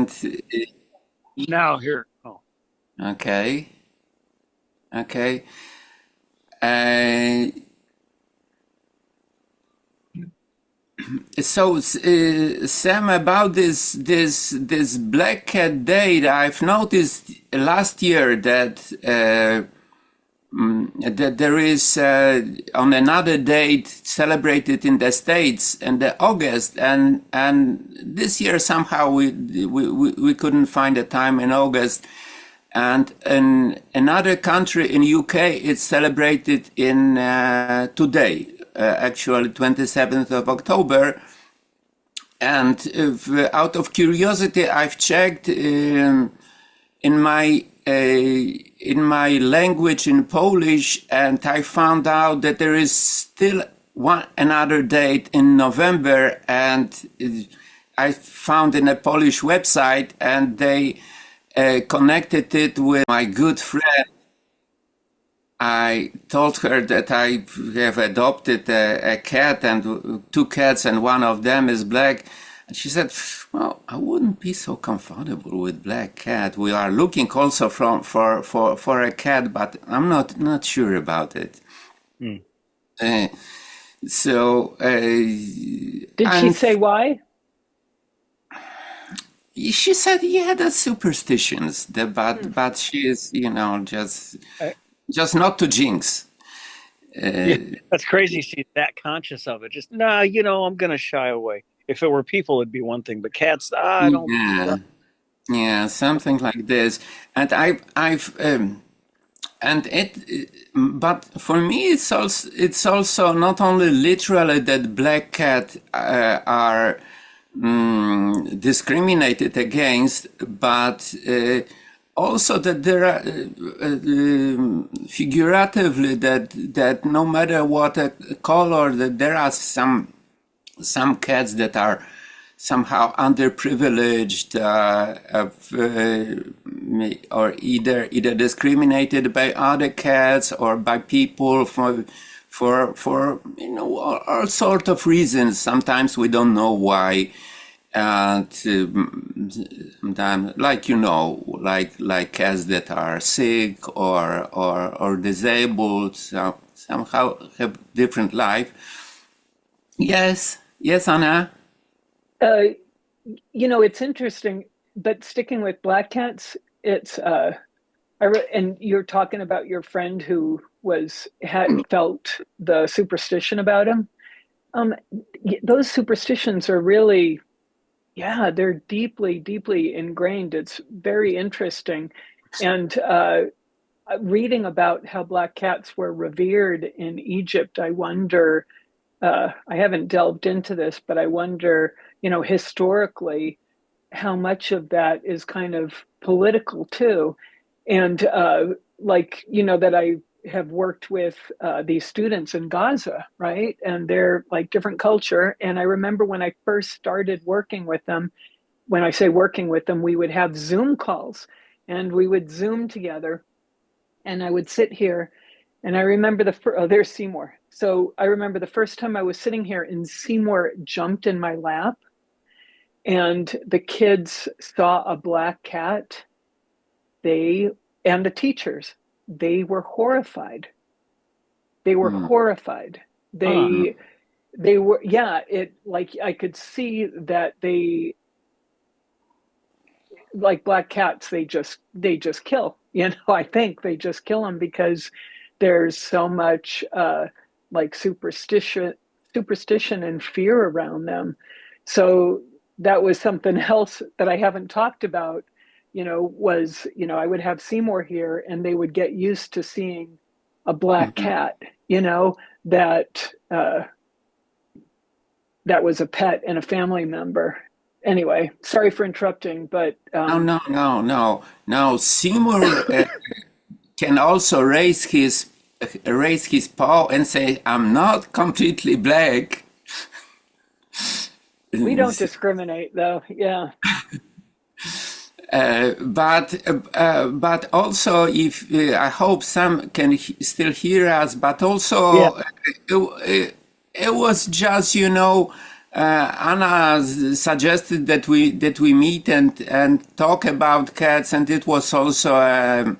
and Now here. Oh, okay, okay. Uh, Sam, about this Black Cat Day, I've noticed last year that that there is on another date celebrated in the States in the August, and this year somehow we couldn't find a time in August. And in another country in UK, it's celebrated in today, actually 27th of October. And if, out of curiosity, I've checked in my language in Polish, and I found out that there is still another date in November, and I found in a Polish website, and they connected it with my good friend. I told her that I have adopted a cat and two cats, and one of them is black. And she said, "Well, I wouldn't be so comfortable with black cat. We are looking also for a cat, but I'm not sure about it." hmm. Uh, so, Did she say why? she said, "Yeah, that's superstitions, but she is, I, just not to jinx." yeah, Uh, that's crazy. She's that conscious of it. Just nah, I'm gonna shy away. If it were people, it'd be one thing, but cats, I don't. yeah, yeah, something like this. And and but for me, it's also not only literally that black cat are discriminated against, but also that there are figuratively that no matter what a color, that there are some cats that are somehow underprivileged, or either discriminated by other cats or by people for all sorts of reasons. Sometimes we don't know why, and sometimes, like cats that are sick or disabled, so somehow have different life. Yes, Anna. Uh, it's interesting, but sticking with black cats, it's and you're talking about your friend who had felt the superstition about him. Um, those superstitions are really, yeah, they're deeply, deeply ingrained. It's very interesting, and reading about how black cats were revered in Egypt, I wonder. I haven't delved into this, but I wonder, historically, how much of that is kind of political too. And that I have worked with these students in Gaza, right? And they're like different culture. And I remember when I first started working with them, when I say working with them, we would have Zoom calls and we would Zoom together. And I would sit here and I remember there's Seymour. So I remember the first time I was sitting here and Seymour jumped in my lap and the kids saw a black cat. And the teachers, they were horrified. They were Mm. horrified. Oh, They were, yeah, it like I could see that like black cats, they just kill. I think they just kill them because there's so much like superstition and fear around them. So that was something else that I haven't talked about. Was I would have Seymour here, and they would get used to seeing a black mhm. cat. That that was a pet and a family member. Anyway, sorry for interrupting, but No. Seymour can also raise his paw and say, "I'm not completely black." we don't discriminate, though. Yeah. But also, if I hope some can still hear us, but Yeah. also it was just Anna suggested that we meet and talk about cats, and it was also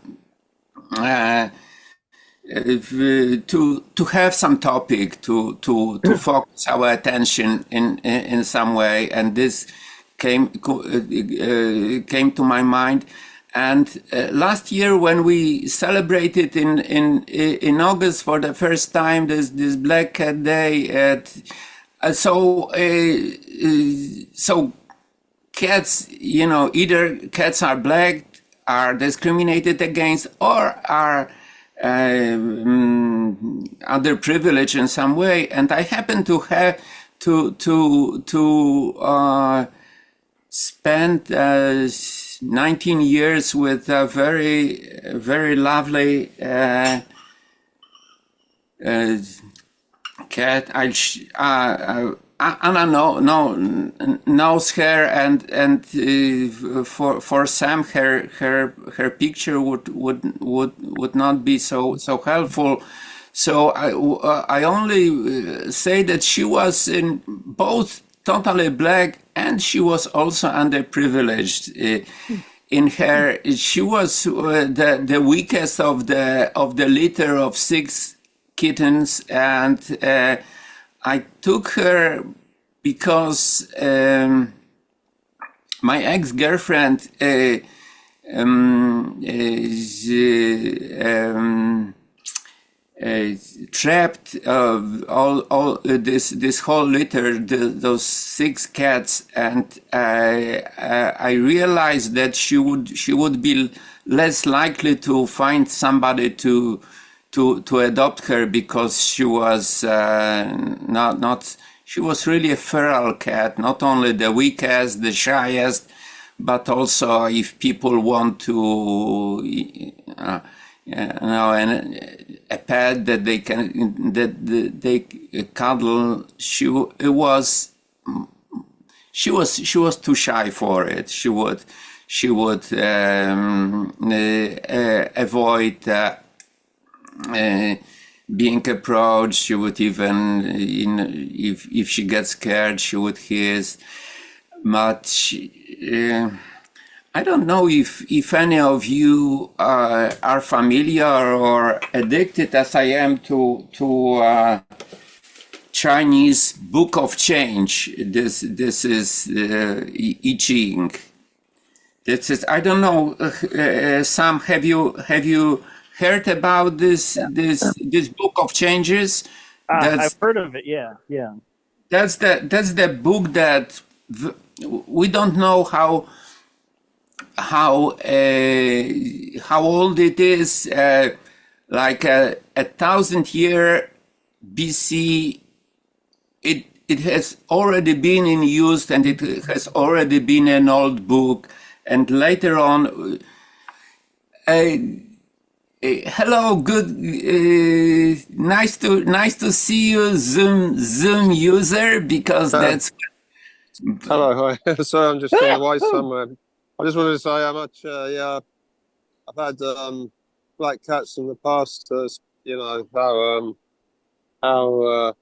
to have some topic to focus our attention in some way, and this came to my mind. And last year, when we celebrated in August for the first time this Black Cat Day, so cats, either cats are black, are discriminated against, or are underprivileged in some way. And I happen to have to spend 19 years with a very lovely cat. Anna knows her, and for some her picture would not be so helpful. So I only say that she was in both totally black, and she was also underprivileged. In her, she was the weakest of the litter of 6 kittens, and I took her because my ex-girlfriend trapped all this whole litter, those 6 cats, and I realized that she would be less likely to find somebody to adopt her, because she was she was really a feral cat, not only the weakest, the shyest, but also if people want to and a pet that they they cuddle, she was too shy for it. She would avoid being approached. She would even, if she gets scared, she would hiss. But I don't know if any of you are familiar or addicted, as I am, to Chinese Book of Change. This is I Ching. This is, I don't know. Sam, have you heard about this Book of Changes? I've heard of it. Yeah. That's the book that we don't know how old it is. Like 1,000 year BC, it has already been in use, and it has already been an old book. And later on, hello, good, nice to see you, Zoom user, because that's. Hello, hi. Sorry, I'm just away somewhere. I just wanted to say how much, I've had black cats in the past. How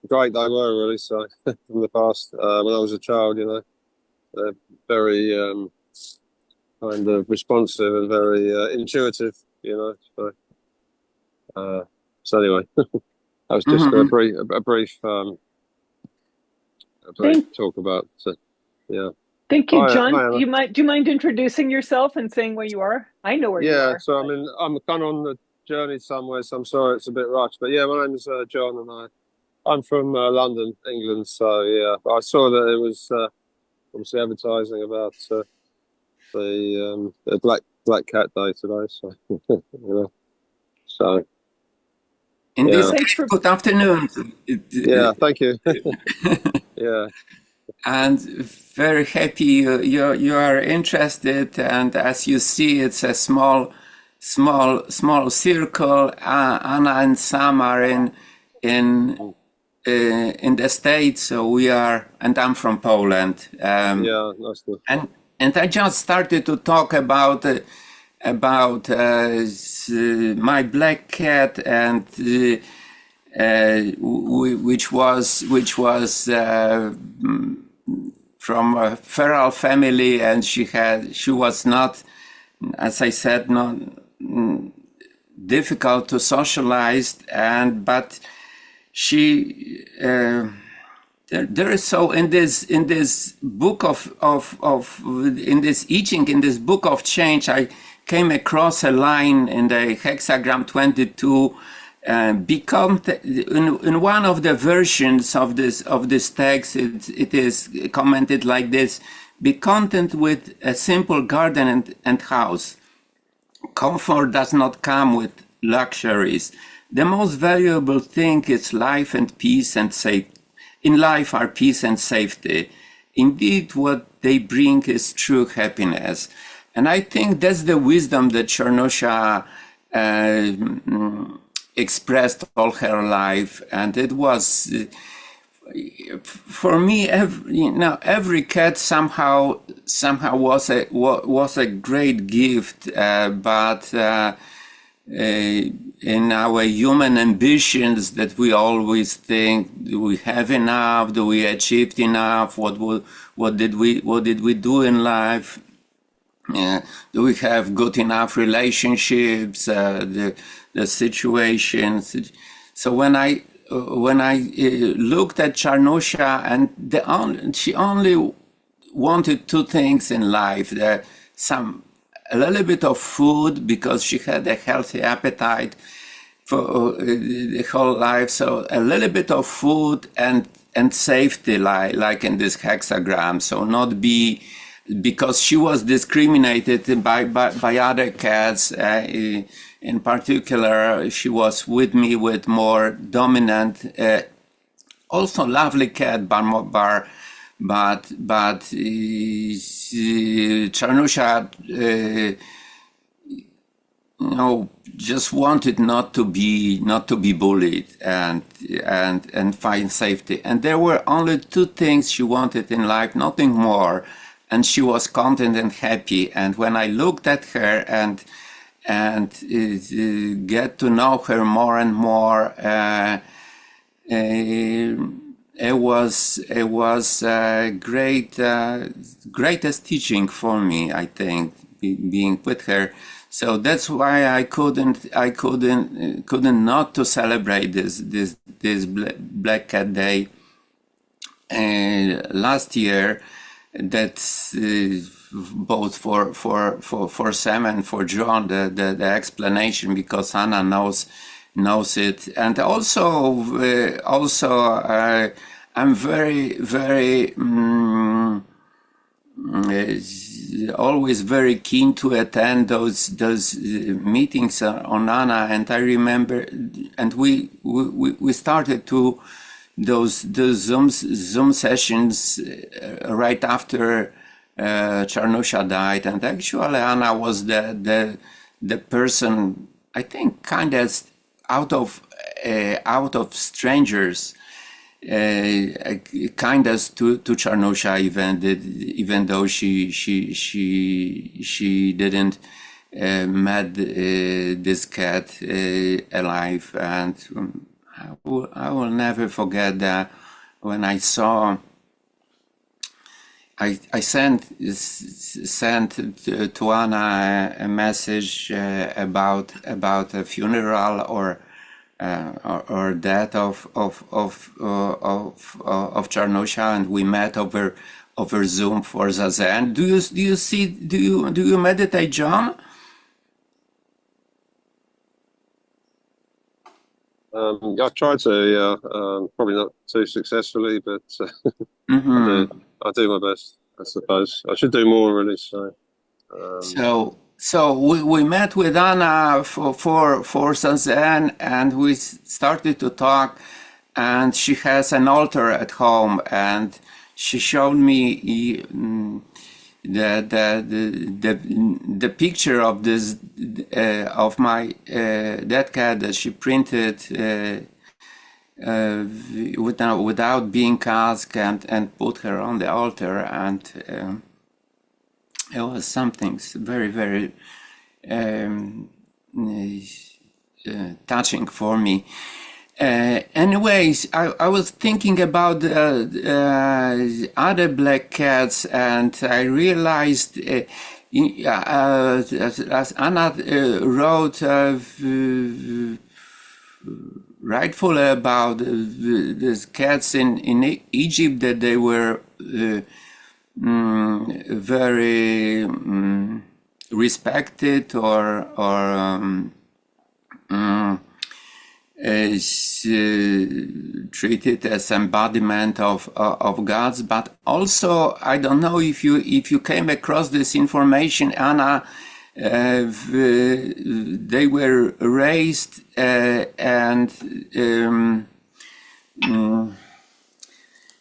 great they were, really. So from the past, when I was a child, they're very kind of responsive and very intuitive, So anyway, that was just a brief talk about. Yeah. Thank you, John. Do you mind introducing yourself and saying where you are? I know where you are. Yeah, so I'm kind of on the journey somewhere, so I'm sorry it's a bit rushed. But yeah, my name is John, and I'm from London, England. So yeah, I saw that it was obviously advertising about the Black Cat Day today. So so. In this good afternoon. Yeah, thank you. Yeah. And very happy you are interested, and as you see, it's a small circle. Anna and Sam are in the States, so we are, and I'm from Poland. Yeah, nice to. And I just started to talk about my black cat, and which was from a feral family, and she was not, as I said, not difficult to socialize, but she there is so in this book in this book of change, I came across a line in the hexagram 22. Become in one of the versions of this text, it is commented like this: be content with a simple garden and house. Comfort does not come with luxuries. The most valuable thing is life and peace and safety. In life are peace and safety. Indeed, what they bring is true happiness. And I think that's the wisdom that Charnusha expressed all her life. And it was, for me, every cat somehow was a great gift, but in our human ambitions that we always think, do we have enough? Do we achieve enough? What did we do in life? Do we have good enough relationships? The situations. So when I looked at Charnusha, and she only wanted two things in life: a little bit of food, because she had a healthy appetite for the whole life. So a little bit of food and safety, like in this hexagram. So not be, because she was discriminated by other cats. In particular, she was with me with more dominant, also lovely cat, but Charnusha, just wanted not to be bullied and find safety. And there were only two things she wanted in life, nothing more, and she was content and happy. And when I looked at her and get to know her more and more, it was greatest teaching for me, I think, being with her. So that's why I couldn't not to celebrate this Black Cat Day last year. That's both for Sam and for John, the explanation, because Anna knows it. And also I'm very always very keen to attend those meetings on Anna. And I remember, and we started to those Zoom sessions right after Charnusha died. And actually Anna was the person, I think, kindest out of strangers, kindest to Charnusha, even though she didn't met this cat alive. And I will never forget that when I saw. I sent to Anna a message about a funeral or death of Charnusha, and we met over Zoom for Zazen. Do you meditate, John? I've tried to, yeah, probably not too successfully, but I do my best, I suppose. I should do more, really. So we met with Anna for Zazen, and we started to talk. And she has an altar at home, and she showed me the picture of this of my dead cat that she printed without being asked, and put her on the altar. And it was something very, very touching for me. Anyways, I was thinking about other black cats, and I realized, as Anna wrote rightfully about these cats in Egypt, that they were very respected or is treated as embodiment of gods. But also, I don't know if you came across this information, Anna. They were raised and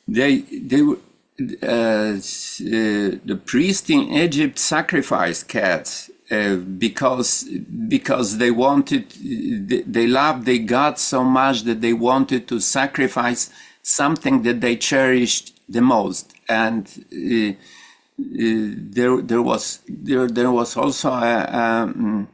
they were. The priest in Egypt sacrificed cats because they wanted, they loved their God so much that they wanted to sacrifice something that they cherished the most. And there was also a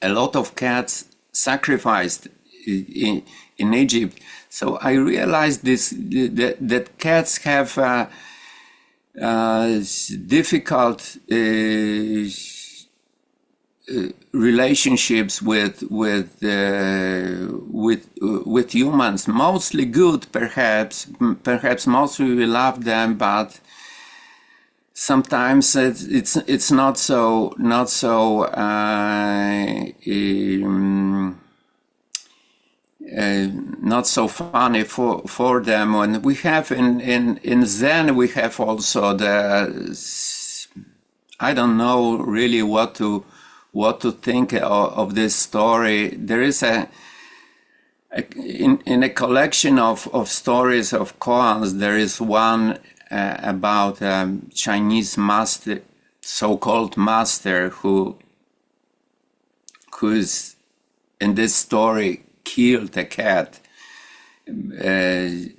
lot of cats sacrificed in Egypt. So I realized that cats have difficult relationships with humans. Mostly good, perhaps mostly we love them, but sometimes it's not so not so funny for them. When we have in Zen, we have also I don't know really what to think of this story. There is in a collection of stories of koans, there is one about Chinese master, so-called master, who is in this story killed a cat, and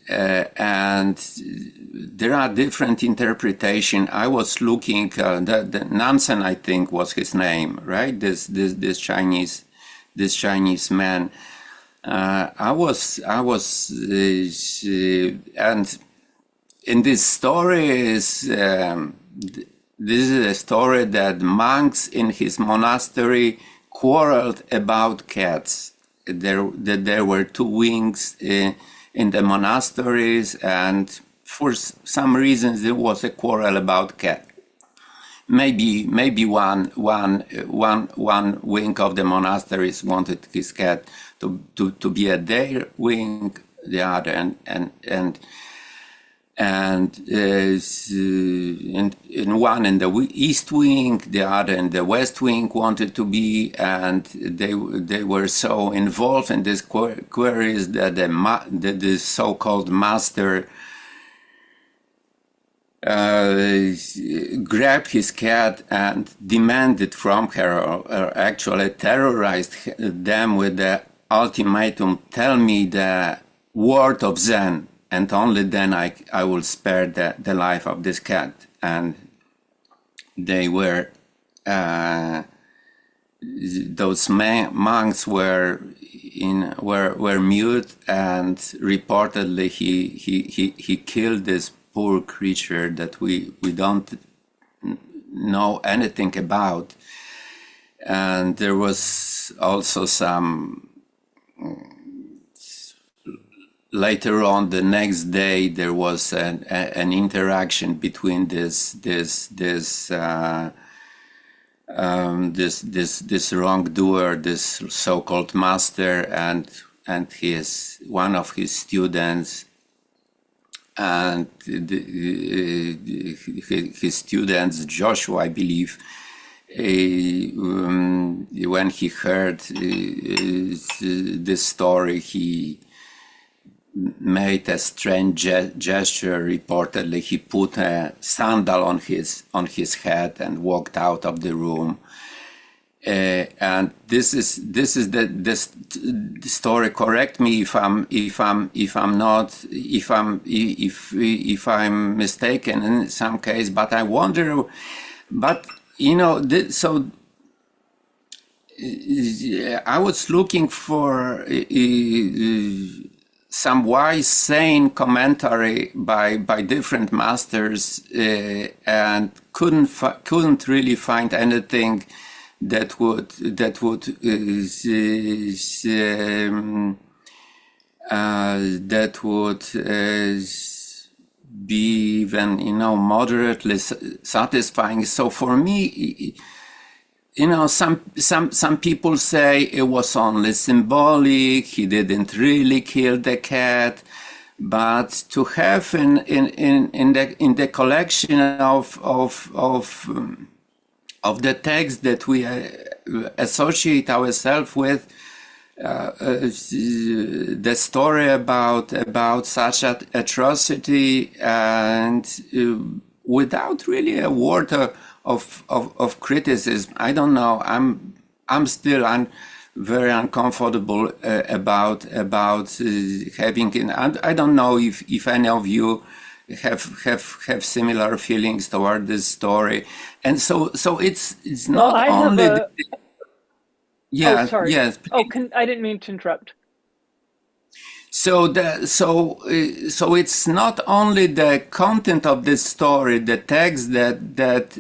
there are different interpretations. I was looking, the Nansen, I think, was his name, right? This Chinese man. I was, and in this story is this is a story that monks in his monastery quarreled about cats. There were two wings in the monasteries, and for some reasons there was a quarrel about cat. Maybe one wing of the monasteries wanted his cat to be at their wing, the other and in one in the east wing, the other in the west wing wanted to be, and they were so involved in these queries that the so-called master grabbed his cat and demanded from her, or actually terrorized them with the ultimatum: tell me the word of Zen, and only then I will spare the life of this cat. And they were, those monks were mute, and reportedly he killed this poor creature that we don't know anything about. And there was also some. Later on, the next day, there was an interaction between this wrongdoer, this so-called master, and one of his students, and his students, Joshua, I believe. When he heard this story, he made a strange gesture. Reportedly, he put a sandal on his head and walked out of the room. And this is the story. Correct me if I'm mistaken in some case. But I wonder. But so I was looking for some wise, sane commentary by different masters, and couldn't really find anything that would be even, moderately satisfying. So for me, some people say it was only symbolic. He didn't really kill the cat, but to have in the collection of the text that we associate ourselves with, the story about such atrocity, and without really a word of criticism. I don't know. I'm very uncomfortable about having. I don't know if any of you have similar feelings toward this story. And so it's not I only. have a. Yeah. Oh, sorry. Yes. Oh, I didn't mean to interrupt. So it's not only the content of this story, the text that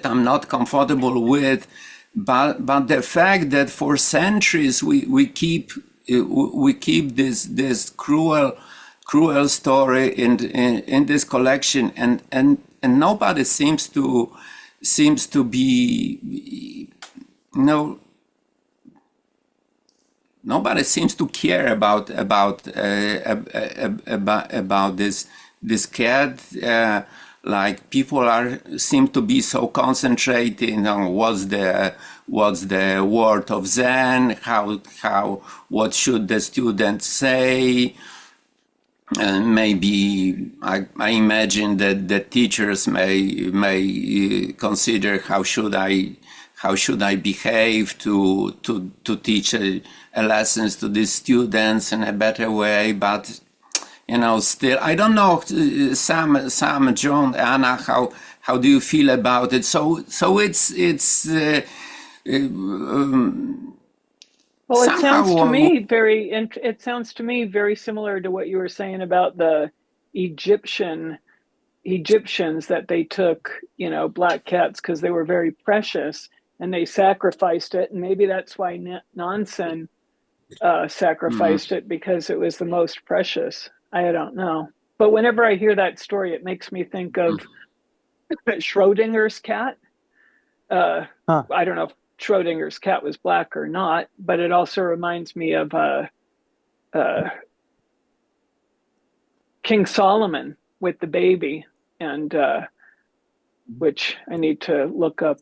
I'm not comfortable with, but the fact that for centuries we keep this cruel story in this collection, and nobody seems to be, nobody seems to care about this cat. Like people seem to be so concentrated on what's the word of Zen, what should the student say. And maybe I imagine that the teachers may consider how should I behave to teach lessons to these students in a better way. But still, I don't know, Sam, John, Anna, how do you feel about it? So it's Well, it somehow. sounds to me very similar to what you were saying about the Egyptians that they took, black cats because they were very precious and they sacrificed it. And maybe that's why Nansen sacrificed it, because it was the most precious. I don't know. But whenever I hear that story, it makes me think of Schrödinger's cat. I don't know if Schrödinger's cat was black or not, but it also reminds me of King Solomon with the baby, and which I need to look up.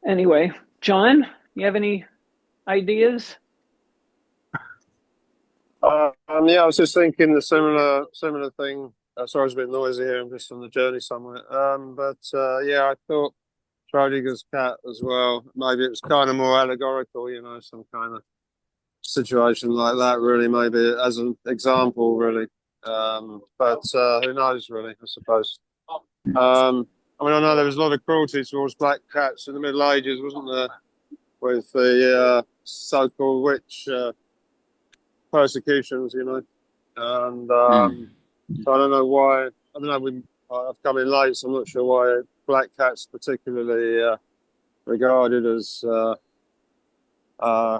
Anyway, John, you have any ideas? Yeah, I was just thinking the similar thing. Sorry, it's a bit noisy here. I'm just on the journey somewhere. But yeah, I thought Schrödinger's cat as well. Maybe it was kind of more allegorical, some kind of situation like that. Really, maybe as an example, really. But who knows, really? I suppose. I know there was a lot of cruelty towards black cats in the Middle Ages, wasn't there? With the so-called witch persecutions, and so I don't know why. I don't know. I've come in late, so I'm not sure why black cats particularly regarded as well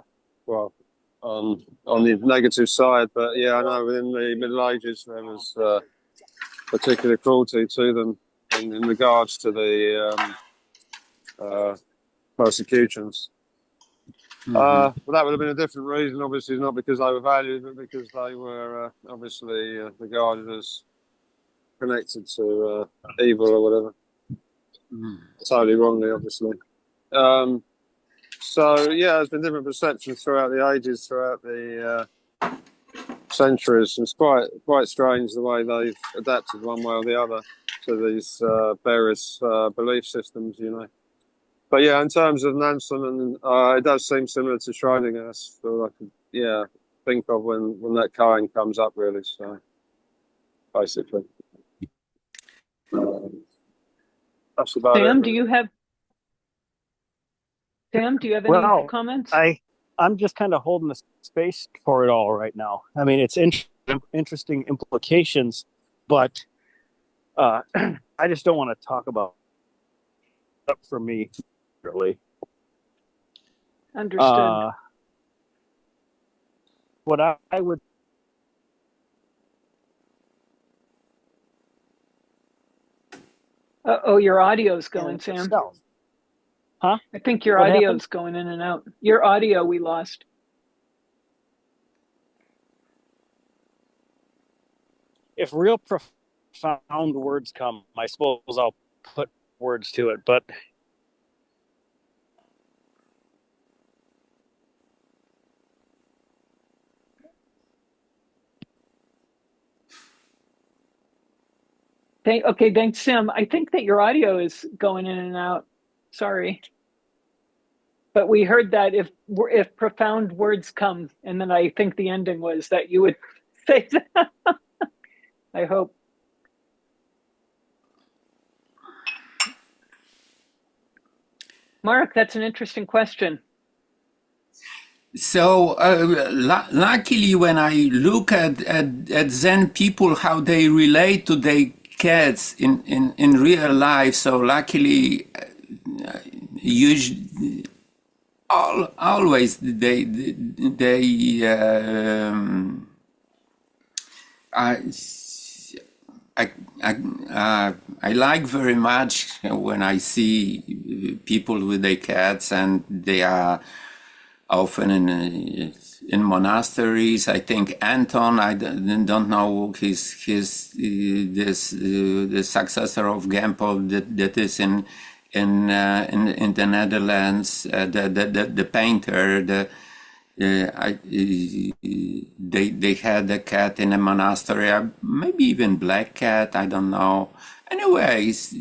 on the negative side. But yeah, I know within the Middle Ages there was particular cruelty to them in regards to the persecutions. Well, that would have been a different reason, obviously, not because they were valued, but because they were obviously regarded as connected to evil or whatever. Totally wrongly, obviously. So, yeah, there's been different perceptions throughout the ages, throughout the centuries. It's quite strange the way they've adapted one way or the other to these various belief systems, But yeah, in terms of Nansen, it does seem similar to Schrödinger. That's all I could, think of when that kind comes up, really. So, basically, that's about Sam, it. do you have Sam, do you have any Well, comments? I'm just kind of holding the space for it all right now. I mean, it's interesting implications, but I just don't want to talk about it for me, really. Understood. What I would. Oh, your audio's going, Sam. Itself. Huh? I think your What audio's happened? going in and out. Your audio we lost. If real profound words come, I suppose I'll put words to it, but Okay, thanks, Sam. I think that your audio is going in and out. Sorry. But we heard that if profound words come, and then I think the ending was that you would say that. I hope. Mark, that's an interesting question. So luckily, when I look at Zen people, how they relate to their cats in real life, so luckily, usually, always I like very much when I see people with their cats, and they are often in monasteries. I think Anton, I don't know, the successor of Gempo that is in the Netherlands, the painter, they had a cat in a monastery, maybe even black cat, I don't know. Anyways,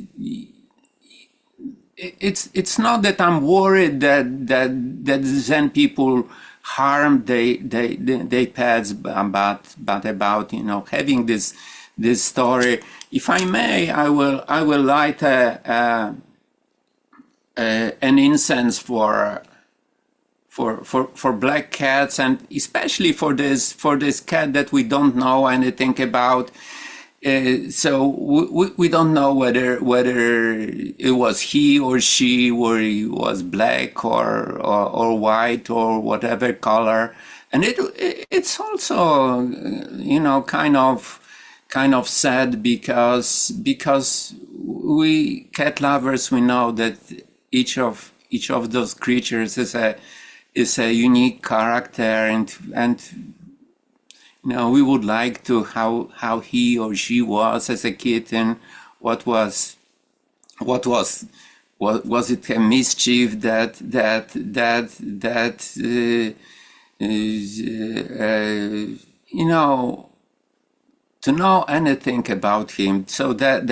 it's not that I'm worried that Zen people harm they pets, but about having this story. If I may, I will light an incense for black cats, and especially for this cat that we don't know anything about. So we don't know whether it was he or she, or he was black or white or whatever color, and it's also kind of sad because we cat lovers, we know that each of those creatures is a unique character, and we would like to how he or she was as a kitten. What was it a mischief that to know anything about him, so that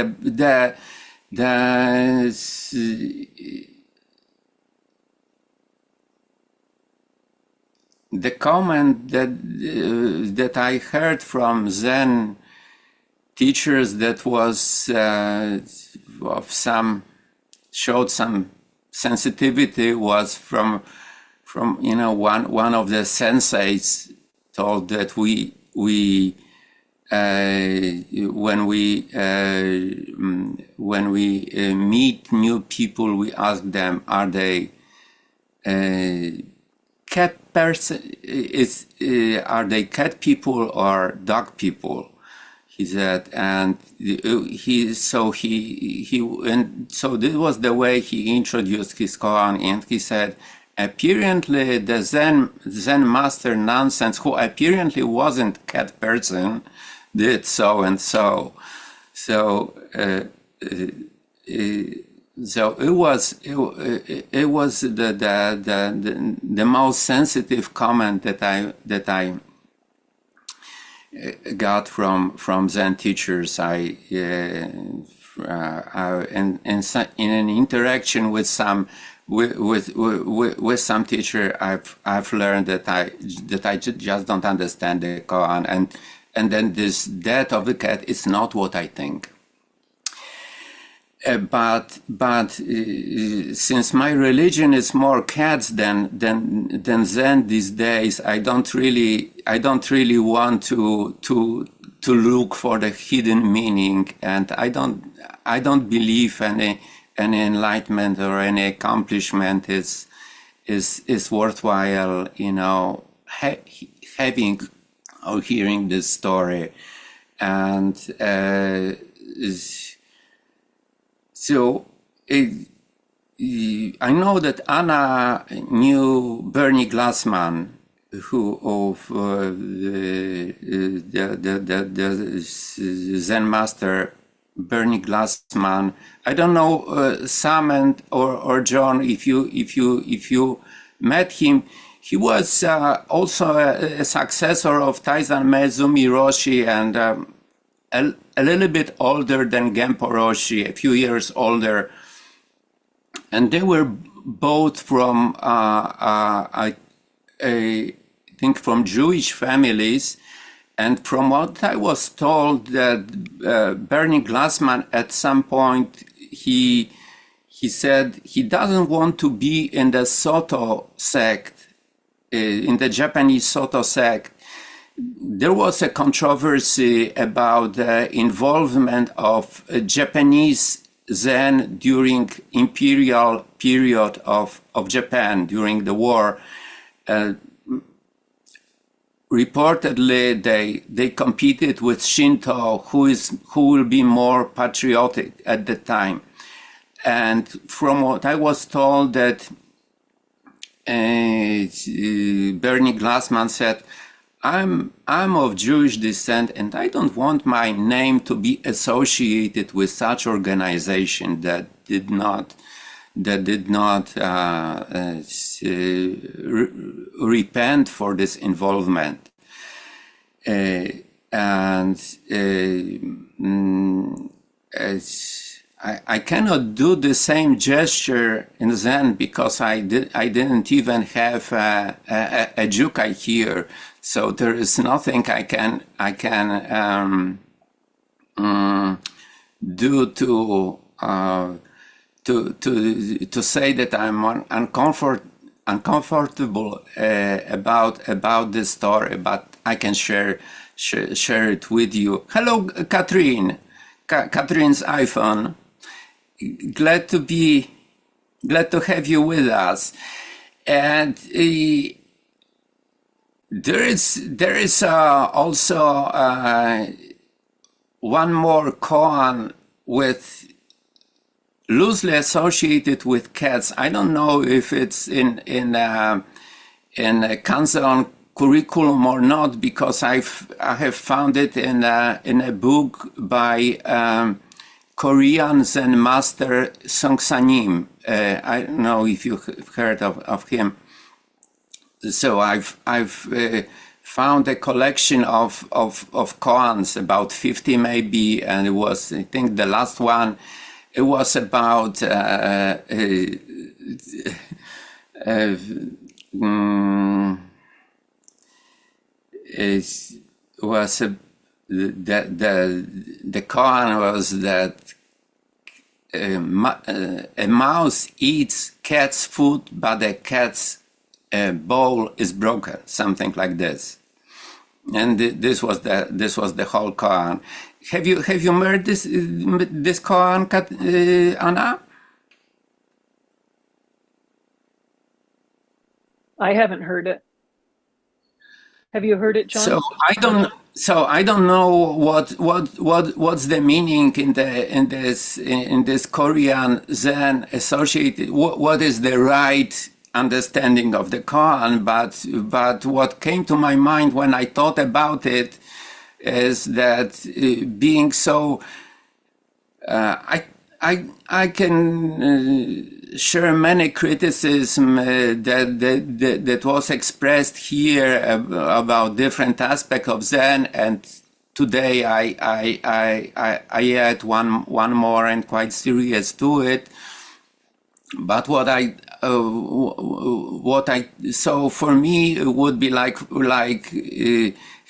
the comment that I heard from Zen teachers that was showed some sensitivity was from one of the senseis told that we when we meet new people, we ask them, are they cat person? Are they cat people or dog people? He said, and so this was the way he introduced his koan, and he said, apparently the Zen master Nansen, who apparently wasn't cat person, did so and so. So so it was the most sensitive comment that I got from Zen teachers. In an interaction with some some teacher, I've learned that I just don't understand the koan, and then this death of the cat is not what I think. but since my religion is more cats than Zen these days, I don't really want to look for the hidden meaning, and I don't believe any enlightenment or any accomplishment is worthwhile, having or hearing this story. And so I know that Anna knew Bernie Glassman, who of the Zen master Bernie Glassman. I don't know, Sam or John, if you met him. He was also a successor of Taizan Mezumi Roshi, and a little bit older than Genpo Roshi, a few years older. And they were both from, I think, from Jewish families. And from what I was told, that Bernie Glassman at some point, he said he doesn't want to be in the Soto sect, in the Japanese Soto sect. There was a controversy about the involvement of Japanese Zen during imperial period of Japan during the war. Reportedly, they competed with Shinto, who will be more patriotic at the time. And from what I was told, that Bernie Glassman said, I'm of Jewish descent, and I don't want my name to be associated with such organization that did not repent for this involvement. I cannot do the same gesture in Zen because I didn't even have a jukai here, so there is nothing I can do to say that I'm uncomfortable about this story, but I can share it with you. Hello, Catherine. Catherine's iPhone. Glad to have you with us. And there is also one more koan with loosely associated with cats. I don't know if it's in a Kanzeon curriculum or not, because I have found it in a book by Korean Zen master Songsanim. I don't know if you've heard of him. So I've found a collection of koans, about 50 maybe, and it was, I think, the last one. It was about the koan was that a mouse eats cat's food, but the cat's bowl is broken, something like this. And this was the whole koan. Have you heard this koan, Anna? I haven't heard it. Have you heard it, John? So I don't know what's the meaning in this Korean Zen associated. What is the right understanding of the koan? But what came to my mind when I thought about it is that being so, I can share many criticism that was expressed here about different aspects of Zen, and today I add one more and quite serious to it. But so for me it would be like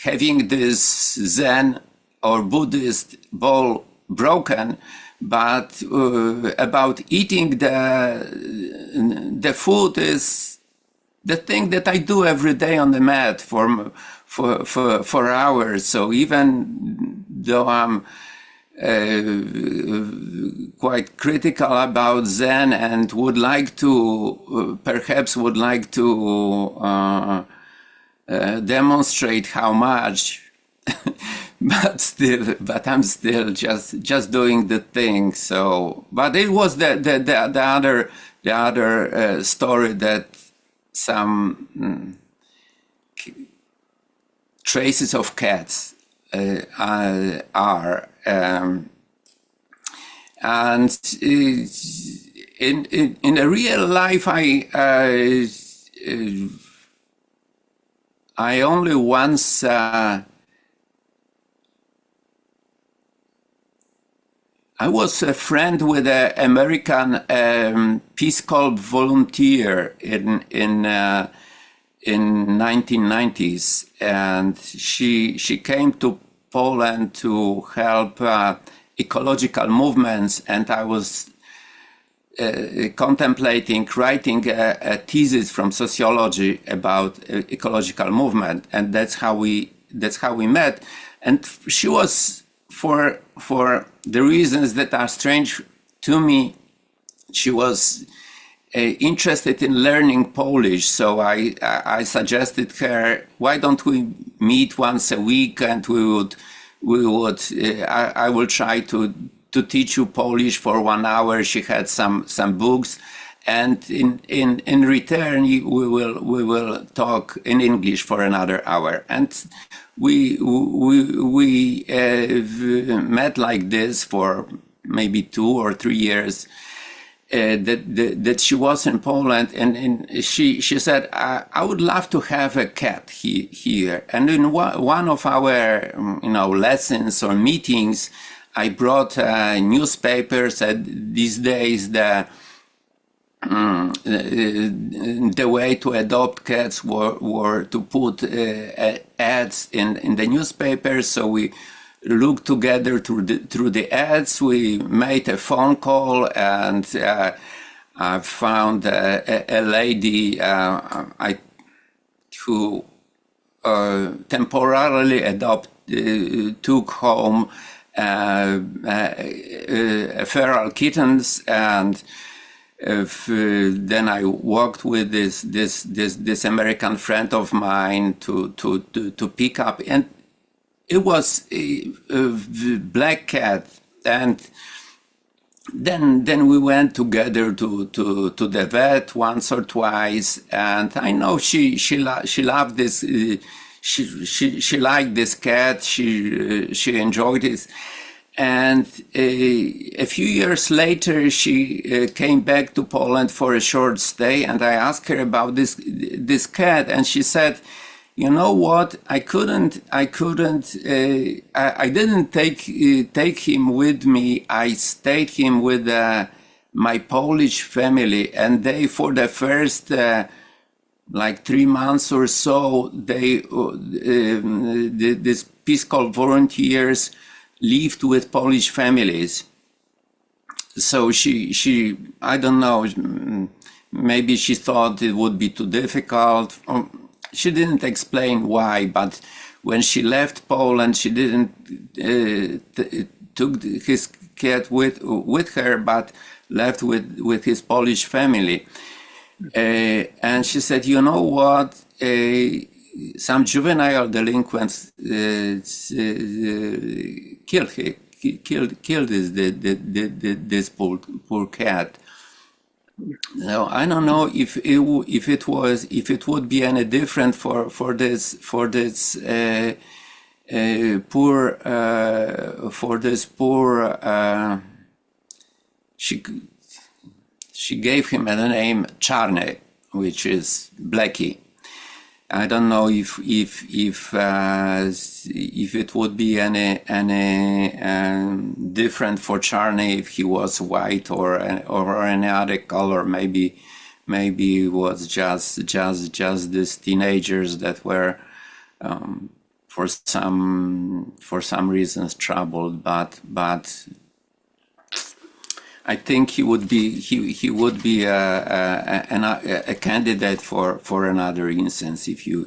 having this Zen or Buddhist bowl broken about eating the food is the thing that I do every day on the mat for hours. So even though I'm quite critical about Zen and would like to demonstrate how much, but I'm still just doing the thing. So, but it was the other story that some traces of cats are. And in a real life, I only once I was a friend with an American Peace Corps volunteer in 1990s, and she came to Poland to help ecological movements, and I was contemplating writing a thesis from sociology about ecological movement, and that's how we met. And she was, for the reasons that are strange to me, she was interested in learning Polish. So I suggested her, why don't we meet once a week, and I will try to teach you Polish for 1 hour. She had some books, and in return we will talk in English for another hour. And we met like this for maybe 2 or 3 years. That she was in Poland, and she said, I would love to have a cat here. And in one of our lessons or meetings, I brought newspapers. These days the way to adopt cats were to put ads in the newspapers. So we looked together through the ads. We made a phone call, and I found a lady who temporarily took home feral kittens, and then I worked with this American friend of mine to pick up, and it was a black cat. And then we went together to the vet once or twice, and I know she loved this. She liked this cat. She enjoyed it. And a few years later, she came back to Poland for a short stay, and I asked her about this cat, and she said, you know what? I didn't take him with me. I stayed him with my Polish family, and they, for the first like 3 months or so, this Peace Corps volunteers lived with Polish families. So she I don't know, maybe she thought it would be too difficult. She didn't explain why, but when she left Poland, she didn't took his cat with her, but left with his Polish family. And she said, you know what? Some juvenile delinquents killed this poor cat. No, I don't know if it would be any different for this poor she gave him a name Czarny, which is Blackie. I don't know if it would be any different for Czarny if he was white or any other color. Maybe it was just these teenagers that were for some reasons troubled. But I think he would be a candidate for another instance if you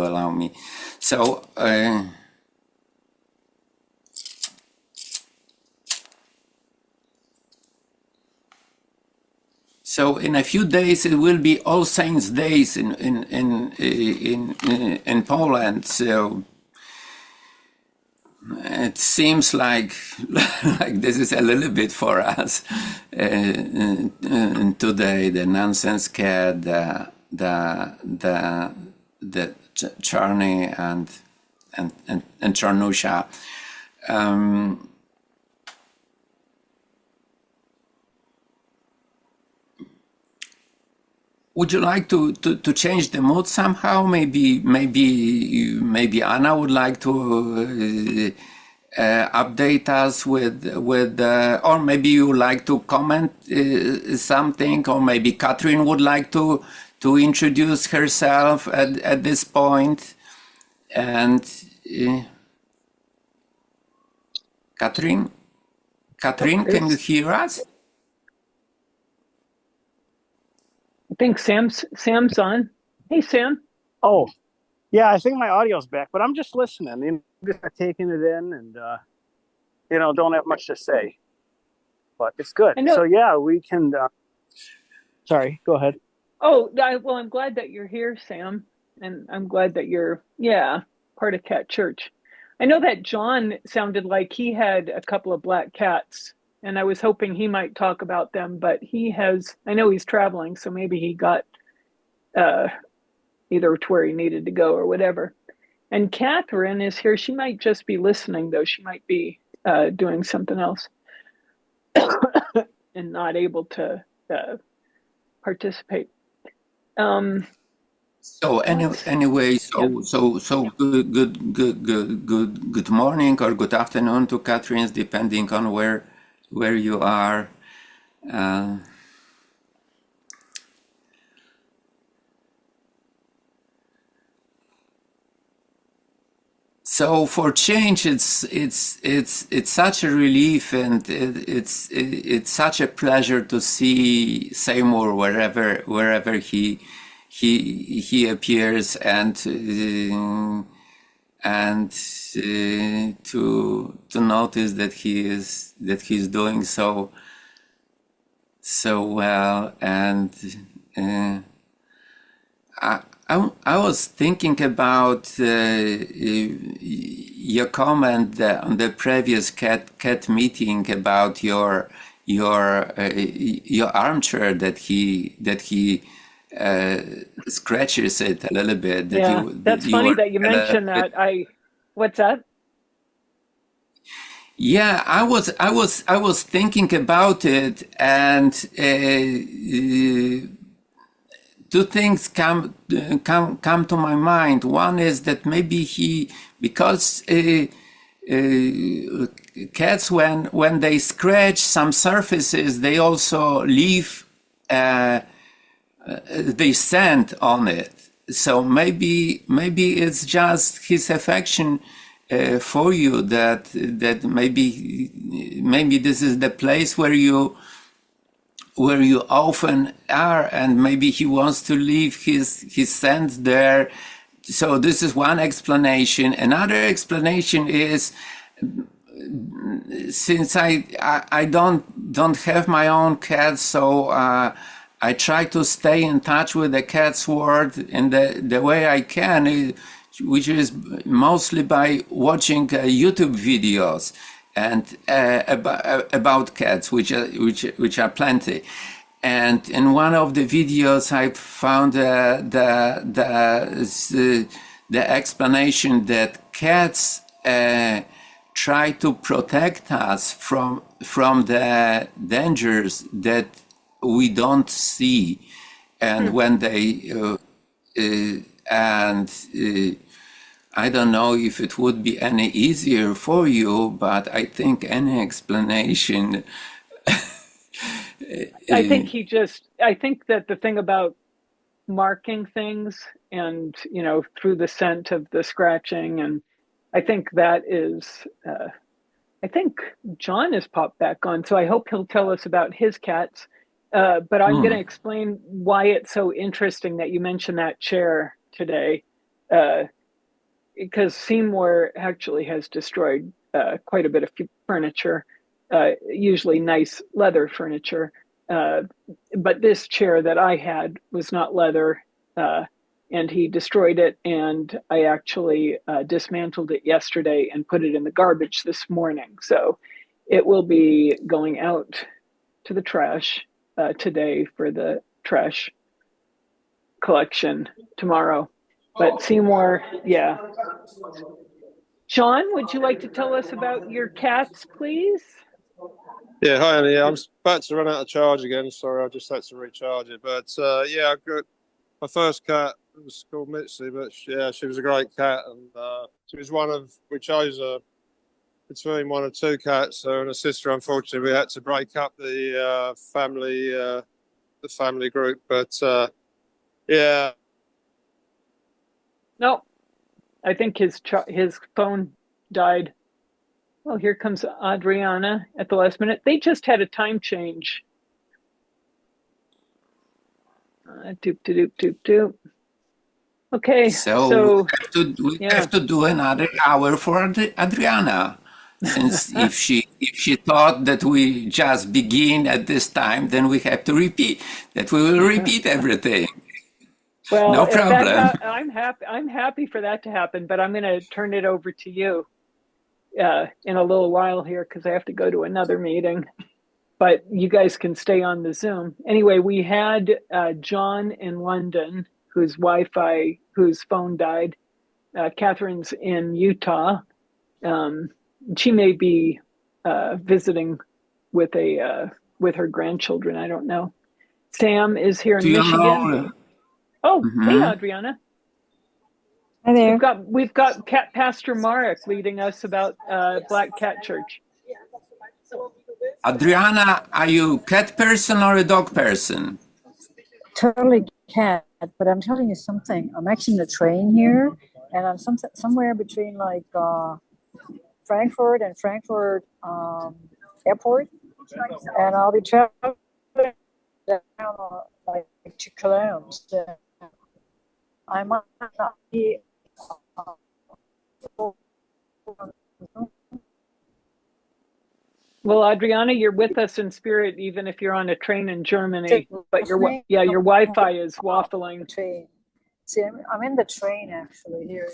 allow me. So. So in a few days it will be All Saints' Days in Poland. So it seems like this is a little bit for us today. The Nansen cat, the Charney and Charnusha. Would you like to change the mood somehow? Maybe Anna would like to update us with or maybe you would like to comment something, or maybe Catherine would like to introduce herself at this point. And Catherine, can you hear us? I think Sam's on. Hey, Sam. Oh, yeah, I think my audio's back, but I'm just listening. Just taking it in, and don't have much to say, but it's good. So yeah, we can. Sorry, go ahead. Oh, well, I'm glad that you're here, Sam, and I'm glad that you're part of Cat Church. I know that John sounded like he had a couple of black cats, and I was hoping he might talk about them, but I know he's traveling, so maybe he got either to where he needed to go or whatever. And Catherine is here. She might just be listening, though. She might be doing something else and not able to participate. So anyway, so good morning or good afternoon to Catherine, depending on where you are. So for change, it's such a relief, and it's such a pleasure to see Seymour wherever he appears, and to notice that he's doing so well. And I was thinking about your comment on the previous cat meeting about your armchair, that he scratches it a little bit. That's funny that you mentioned that. What's that? Yeah, I was thinking about it, and two things come to my mind. One is that maybe because cats, when they scratch some surfaces, they also leave they scent on it. So maybe it's just his affection for you, that maybe this is the place where you often are, and maybe he wants to leave his scent there. So this is one explanation. Another explanation is, since I don't have my own cat, so I try to stay in touch with the cat's world in the way I can, which is mostly by watching YouTube videos and about cats, which are plenty. And in one of the videos, I found the explanation that cats try to protect us from the dangers that we don't see, and when they I don't know if it would be any easier for you, but I think any explanation. I think that the thing about marking things, and through the scent of the scratching, and I think that is I think John has popped back on, so I hope he'll tell us about his cats. But I'm going to explain why it's so interesting that you mentioned that chair today, because Seymour actually has destroyed quite a bit of furniture, usually nice leather furniture. But this chair that I had was not leather, and he destroyed it. And I actually dismantled it yesterday and put it in the garbage this morning. So it will be going out to the trash today for the trash collection tomorrow. But Seymour, yeah. John, would you like to tell us about your cats, please? Yeah, hi, Annie. I'm about to run out of charge again. Sorry, I just had to recharge it. But yeah, I've got my first cat was called Mitzi, but yeah, she was a great cat, and she was we chose between one of two cats. Her and a sister. Unfortunately, we had to break up the family group. But yeah. No, I think his phone died. Oh, here comes Adriana at the last minute. They just had a time change. Doop, doop, doop, doop. Okay, So we have to do another hour for Adriana. Since if she thought that we just begin at this time, then we have to repeat that we will repeat everything. Well, no problem. I'm happy for that to happen, but I'm going to turn it over to you in a little while here because I have to go to another meeting. But you guys can stay on the Zoom. Anyway, we had John in London, whose phone died. Catherine's in Utah. She may be visiting with her grandchildren. I don't know. Sam is here in Michigan. Oh, hey, Adriana. Hi there. We've got Cat Pastor Marek leading us about Black Cat Church. Adriana, are you cat person or a dog person? Totally cat, but I'm telling you something. I'm actually in the train here, and I'm somewhere between like Frankfurt and Frankfurt Airport, and I'll be traveling down like to Cologne. So I might not be. Well, Adriana, you're with us in spirit, even if you're on a train in Germany. But your Wi-Fi is waffling. See, I'm in the train actually here.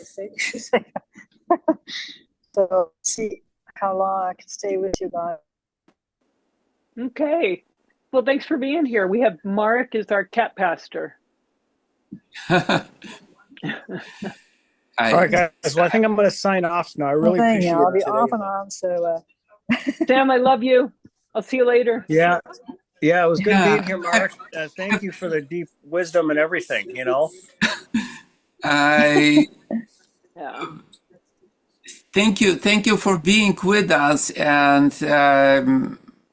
So see how long I can stay with you guys. Okay. Well, thanks for being here. We have Marek as our cat pastor. All right, guys. Well, I think I'm going to sign off now. I really appreciate it. I'll be today. off and on. So, Sam, I love you. I'll see you later. Yeah, it was good being here, Mark. Thank you for the deep wisdom and everything. Thank you for being with us, and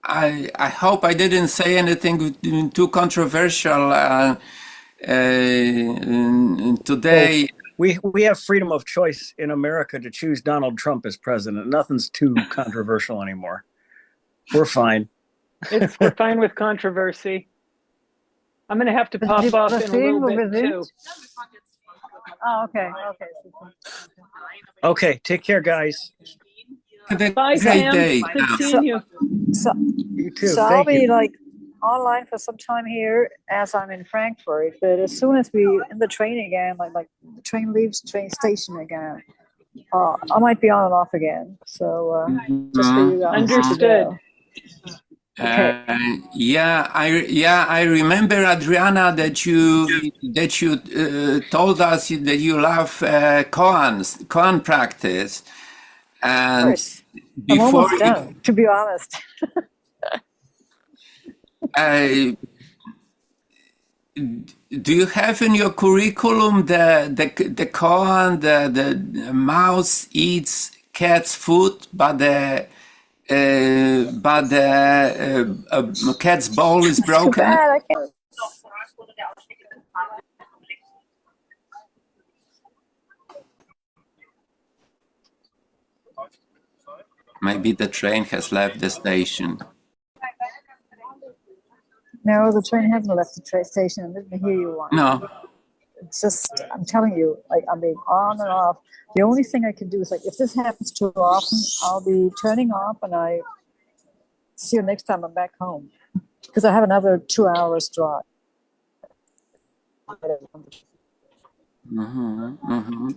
I hope I didn't say anything too controversial today. Well, we have freedom of choice in America to choose Donald Trump as president. Nothing's too controversial anymore. We're fine. We're fine with controversy. I'm going to have to pop off in a little bit too. Oh, okay. Okay, take care, guys. Bye, Sam. Good seeing you. You too. So I'll be like online for some time here as I'm in Frankfurt, but as soon as we in the train again, like the train leaves the train station again, I might be on and off again. So just for you guys. Understood. Okay. I remember, Adriana, that you told us that you love koan practice, and of course. I'm almost done, to be honest. Do you have in your curriculum the koan, the mouse eats cat's food, but the cat's bowl is broken? Too bad, I can't. Maybe the train has left the station. No, the train hasn't left the station. I didn't hear you one. No. It's just, I'm telling you, like, I'm being on and off. The only thing I can do is, like, if this happens too often, I'll be turning off, and I see you next time I'm back home, because I have another 2 hours drive. Mm-hmm, mm-hmm.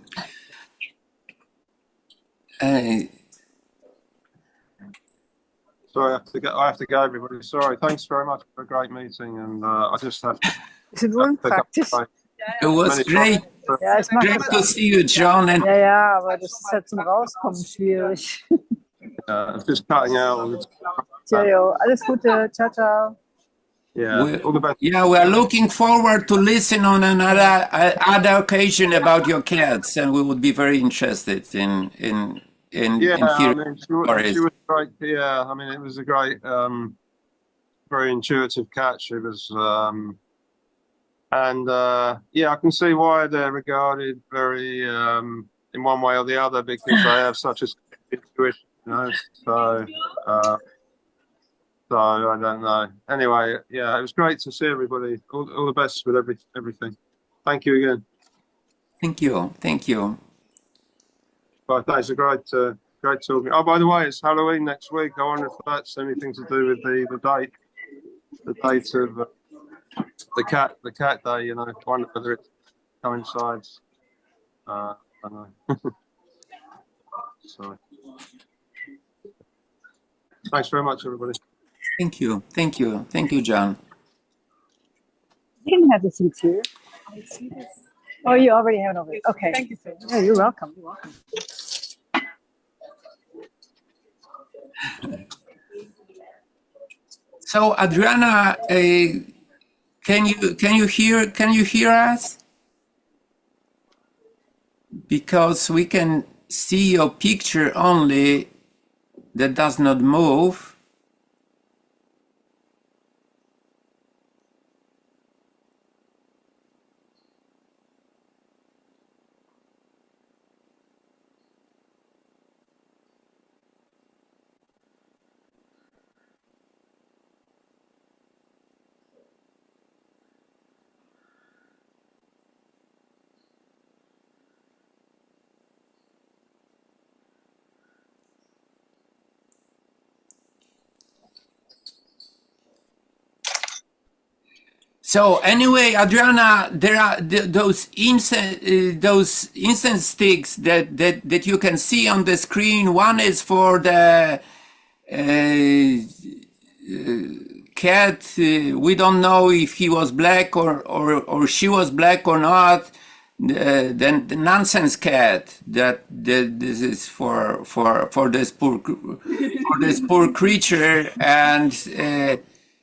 Sorry, I have to go, everybody. Sorry. Thanks very much for a great meeting, and I just have to Is it doing pick up practice? the It was great. Ja, ich mache Great das to auch. see you, John. And Ja, ja, aber das ist halt zum Rauskommen schwierig. it's just cutting out. Cheerio, alles Gute, ciao, ciao. Yeah, all the best. yeah, we are looking forward to listen on another other occasion about your cats, and we would be very interested in Yeah, I hearing mean, stories. she was great. Yeah, I mean, it was a great, very intuitive cat. She was, and yeah, I can see why they're regarded very in one way or the other, because they have such a intuition, you know. So I don't know. Anyway, yeah, it was great to see everybody. All the best with everything. Thank you again. Thank you. Thank you. But that's a great talking. Oh, by the way, it's Halloween next week. I wonder if that's anything to do with the date of the cat day. You know, I wonder whether it coincides. I don't know. So, thanks very much, everybody. Thank you. Thank you. Thank you, John. You can have the seats here. Oh, you already have it over there. Okay. Thank you so much. Yeah, you're welcome. You're welcome. So, Adriana, can you hear us? Because we can see your picture only, that does not move. So anyway, Adriana, there are those incense sticks that you can see on the screen. One is for the cat. We don't know if he was black or she was black or not. Then the Nansen's cat. That this is for this poor creature, and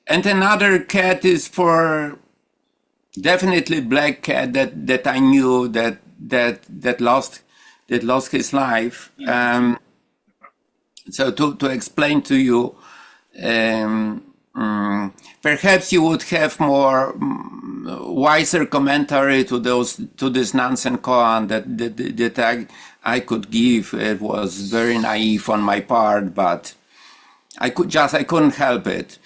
another cat is for definitely black cat that I knew that lost his life. So to explain to you, perhaps you would have more wiser commentary to this Nansen koan that I could give. It was very naive on my part, but I couldn't help it.